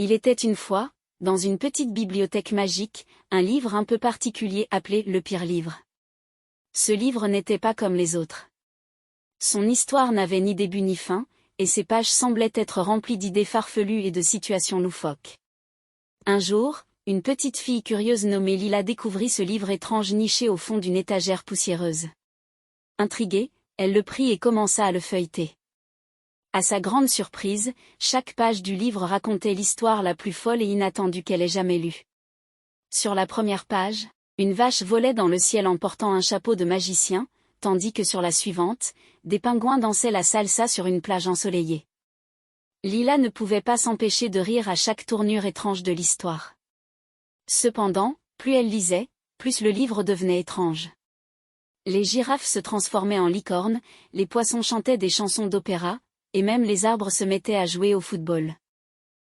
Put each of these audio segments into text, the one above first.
Il était une fois, dans une petite bibliothèque magique, un livre un peu particulier appelé Le Pire Livre. Ce livre n'était pas comme les autres. Son histoire n'avait ni début ni fin, et ses pages semblaient être remplies d'idées farfelues et de situations loufoques. Un jour, une petite fille curieuse nommée Lila découvrit ce livre étrange niché au fond d'une étagère poussiéreuse. Intriguée, elle le prit et commença à le feuilleter. À sa grande surprise, chaque page du livre racontait l'histoire la plus folle et inattendue qu'elle ait jamais lue. Sur la première page, une vache volait dans le ciel en portant un chapeau de magicien, tandis que sur la suivante, des pingouins dansaient la salsa sur une plage ensoleillée. Lila ne pouvait pas s'empêcher de rire à chaque tournure étrange de l'histoire. Cependant, plus elle lisait, plus le livre devenait étrange. Les girafes se transformaient en licornes, les poissons chantaient des chansons d'opéra, et même les arbres se mettaient à jouer au football.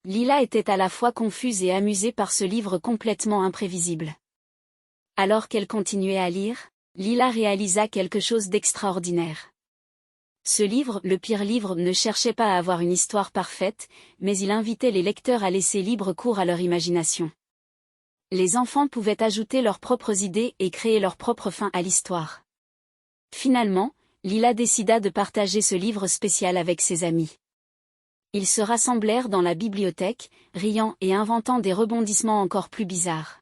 Lila était à la fois confuse et amusée par ce livre complètement imprévisible. Alors qu'elle continuait à lire, Lila réalisa quelque chose d'extraordinaire. Ce livre, Le Pire Livre, ne cherchait pas à avoir une histoire parfaite, mais il invitait les lecteurs à laisser libre cours à leur imagination. Les enfants pouvaient ajouter leurs propres idées et créer leur propre fin à l'histoire. Finalement, Lila décida de partager ce livre spécial avec ses amis. Ils se rassemblèrent dans la bibliothèque, riant et inventant des rebondissements encore plus bizarres.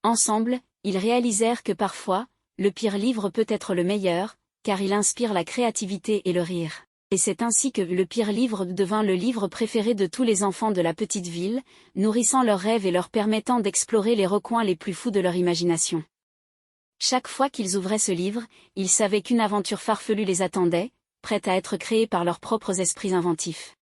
Ensemble, ils réalisèrent que parfois, le pire livre peut être le meilleur, car il inspire la créativité et le rire. Et c'est ainsi que Le Pire Livre devint le livre préféré de tous les enfants de la petite ville, nourrissant leurs rêves et leur permettant d'explorer les recoins les plus fous de leur imagination. Chaque fois qu'ils ouvraient ce livre, ils savaient qu'une aventure farfelue les attendait, prête à être créée par leurs propres esprits inventifs.